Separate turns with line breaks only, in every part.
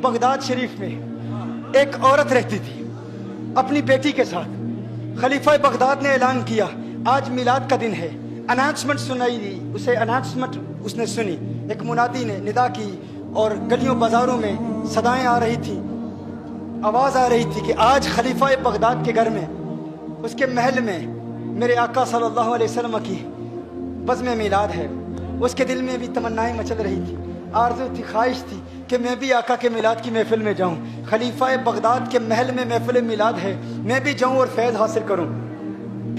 Baghdad शरीफ में एक औरत रहती थी अपनी बेटी के साथ। खलीफा बगदाद ने ऐलान किया आज मिलाद का दिन है। अनाउंसमेंट सुनाई दी उसे, अनाउंसमेंट उसने सुनी, एक मुनादी ने निदा की और गलियों बाजारों में सदाएं आ रही थी, आवाज़ आ रही थी कि आज खलीफा बगदाद के घर में, उसके महल में मेरे आका सल्लल्लाहु अलैहि वसल्लम की बज़्म मिलाद है। उसके दिल में भी तमन्नाएं मचल रही थी, आरज़ू थी, ख्वाहिश थी कि मैं भी आका के मिलाद की महफिल में जाऊं। खलीफा बगदाद के महल में महफिल मिलाद है, मैं भी जाऊं और फैज़ हासिल करूं।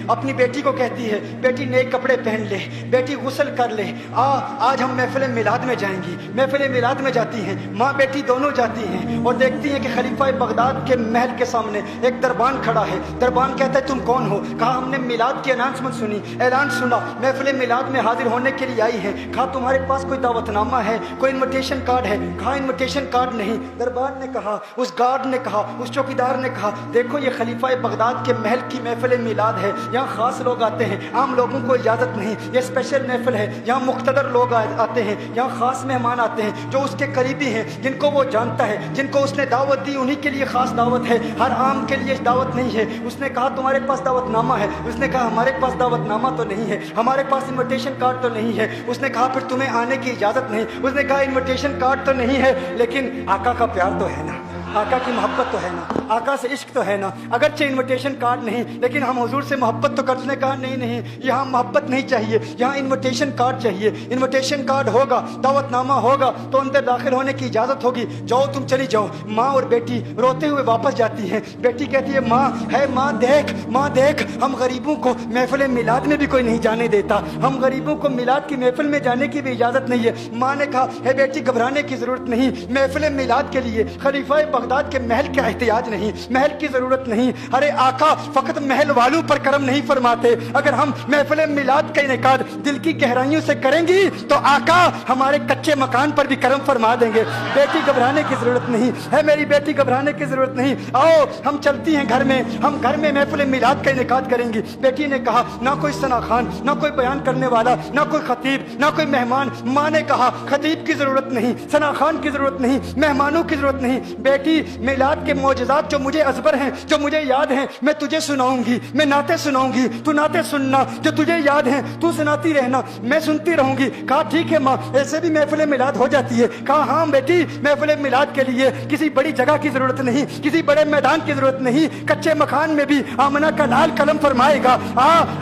अपनी बेटी को कहती है बेटी नए कपड़े पहन ले, बेटी गुस्ल कर ले, आज हम महफिल मिलाद में जाएंगी। महफिल मिलाद में जाती हैं, माँ बेटी दोनों जाती हैं और देखती हैं कि खलीफा बगदाद के महल के सामने एक दरबान खड़ा है। दरबान कहता है तुम कौन हो? कहा हमने मिलाद की अनाउंसमेंट सुनी, ऐलान सुना, महफिल मिलाद में हाजिर होने के लिए आई है। कहा तुम्हारे पास कोई दावतनामा है, कोई इन्विटेशन कार्ड है? कहा इन्विटेशन कार्ड नहीं। दरबान ने कहा, उस गार्ड ने कहा, उस चौकीदार ने कहा देखो ये खलीफा बगदाद के महल की महफिल मिलाद है, यहाँ खास लोग आते हैं, आम लोगों को इजाजत नहीं, ये स्पेशल महफिल है, यहाँ मुख्तदर लोग आते हैं, यहाँ खास मेहमान आते हैं जो उसके करीबी हैं, जिनको वो जानता है, जिनको उसने दावत दी, उन्हीं के लिए खास दावत है, हर आम के लिए दावत नहीं है। उसने कहा तुम्हारे पास दावतनामा है? उसने कहा हमारे पास दावतनामा तो नहीं है, हमारे पास इन्विटेशन कार्ड तो नहीं है। उसने कहा फिर तुम्हें आने की इजाजत नहीं। उसने कहा इन्विटेशन कार्ड तो नहीं है लेकिन आका का प्यार तो है ना, आका की मोहब्बत तो है ना, आका से इश्क तो है ना। अगरचे इन्विटेशन कार्ड नहीं लेकिन हम हुजूर से मोहब्बत तो करने। कहा नहीं नहीं, यहाँ मोहब्बत नहीं चाहिए, यहाँ इन्विटेशन कार्ड चाहिए। इन्विटेशन कार्ड होगा, दावतनामा होगा तो अंदर दाखिल होने की इजाज़त होगी। जाओ तुम चली जाओ। माँ और बेटी रोते हुए वापस जाती हैं। बेटी कहती है माँ देख हम गरीबों को महफिल मिलाद में भी कोई नहीं जाने देता, हम गरीबों को मिलाद की महफिल में जाने की भी इजाज़त नहीं है। माँ ने कहा है बेटी घबराने की ज़रूरत नहीं, महफिल मिलाद के लिए खलीफा बगदाद के महल का एहतियाज नहीं, महल की जरूरत नहीं। अरे आका फकत महल वालों पर करम नहीं फरमाते, अगर हम महफिल मिलाद का इनेकाद दिल की गहराइयों से करेंगी तो आका हमारे कच्चे मकान पर भी करम फरमा देंगे। बेटी घबराने की जरूरत नहीं है, मेरी बेटी घबराने की जरूरत नहीं, आओ हम चलती हैं घर में, हम घर में महफिल मिलाद का इनेकाद करेंगी। बेटी ने कहा ना कोई सना खान, ना कोई बयान करने वाला, ना कोई खतीब, ना कोई मेहमान। माँ ने कहा खतीब की जरूरत नहीं, सना खान की जरूरत नहीं, मेहमानों की जरूरत नहीं। बेटी मिलाद के मौजज़ात जो मुझे अज़बर हैं, जो मुझे याद हैं, मैं तुझे सुनाऊंगी, मैं नाते सुनाऊंगी, तू नाते सुनना, जो तुझे याद हैं तू सुनाती रहना, मैं सुनती रहूंगी। कहा ठीक है माँ, ऐसे भी महफिल मिलाद हो जाती है। कहा हाँ बेटी, महफिल मिलाद के लिए किसी बड़ी जगह की जरूरत नहीं, किसी बड़े मैदान की जरूरत नहीं, कच्चे मकान में भी आमना का लाल कलम फरमाएगा।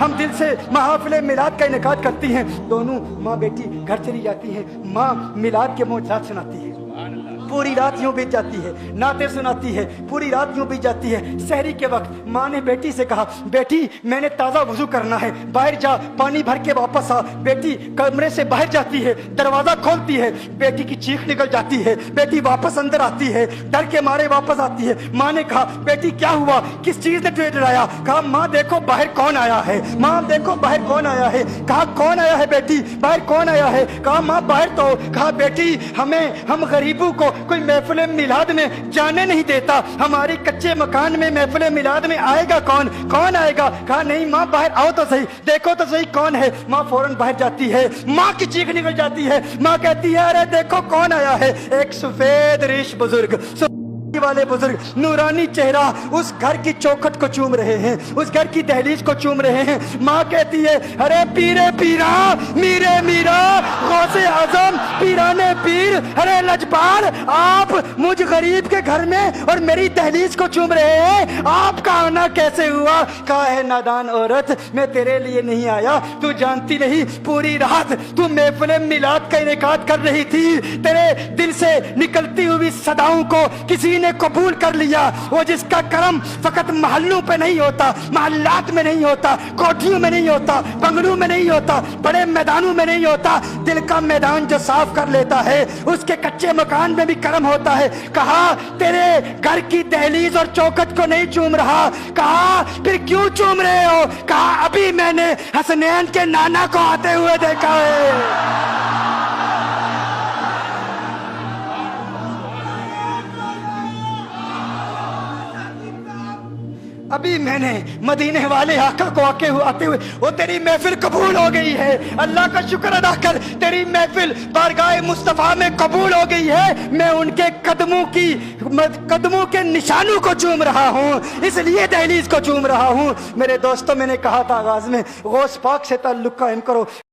हम दिल से महफिल मिलाद का इनेकाद करती हैं। दोनों माँ बेटी घर चली जाती हैं। माँ मिलाद के मौजज़ात सुनाती है, पूरी रात यूं बीत जाती है, नाते सुनाती है, पूरी रात यूं बीत जाती है। सहरी के वक्त माँ ने बेटी से कहा बेटी मैंने ताज़ा वुजू करना है, बाहर जा, पानी भर के वापस आ। बेटी कमरे से बाहर जाती है, दरवाज़ा खोलती है, बेटी की चीख निकल जाती है, बेटी वापस अंदर आती है, डर के मारे वापस आती है। माँ ने कहा बेटी क्या हुआ, किस चीज़ ने तुझे डराया? कहा माँ देखो बाहर कौन आया है, माँ देखो बाहर कौन आया है। कहा कौन आया है बेटी, बाहर कौन आया है? कहा माँ बाहर तो। कहा बेटी हम गरीबों को कोई महफिल मिलाद में जाने नहीं देता, हमारी कच्चे मकान में महफिल मिलाद में आएगा कौन आएगा? कहा नहीं माँ बाहर आओ तो सही, देखो तो सही कौन है। माँ फौरन बाहर जाती है, माँ की चीख निकल जाती है। माँ कहती है अरे देखो कौन आया है, एक सफेद रेश बुजुर्ग वाले बुजुर्ग, नूरानी चेहरा उस घर की चौखट को चूम रहे हैं, उस घर की दहलीज को चूम रहे हैं। माँ कहती है अरे पीरे पीरा, मीरे मीरा, गौसे आजम, पीराने पीर, अरे लजपाल, आप मुझ गरीब के घर में और मेरी दहलीज को चूम रहे हैं, आपका आना कैसे हुआ? कहा है नादान औरत, मैं तेरे लिए नहीं आया, तू जानती नहीं पूरी रात तू महफिल मिलाद का इनेकाद कर रही थी, तेरे दिल से निकलती हुई सदाओं को किसी ने कबूल कर लिया। वो जिसका करम फकत महल्लों पे नहीं होता, महल्लात में नहीं होता, कोठियों में नहीं होता, बंगलों में नहीं होता, बड़े मैदानों में नहीं होता, दिल का मैदान जो साफ कर लेता है उसके कच्चे मकान में भी करम होता है। कहा तेरे घर की दहलीज और चौखट को नहीं चूम रहा। कहा फिर क्यों चूम रहे हो? कहा अभी मैंने हसनैन के नाना को आते हुए देखा है। ابھی میں نے مدینے والے آقا کو آتے ہوئے وہ تیری محفل قبول ہو گئی ہے، اللہ کا شکر ادا کر، تیری محفل بارگاہ مصطفیٰ میں قبول ہو گئی ہے، میں ان کے قدموں کے نشانوں کو چوم رہا ہوں، اس لیے دہلیز کو چوم رہا ہوں۔ میرے دوستوں، میں نے کہا تھا آغاز میں، غوث پاک سے تعلق قائم کرو۔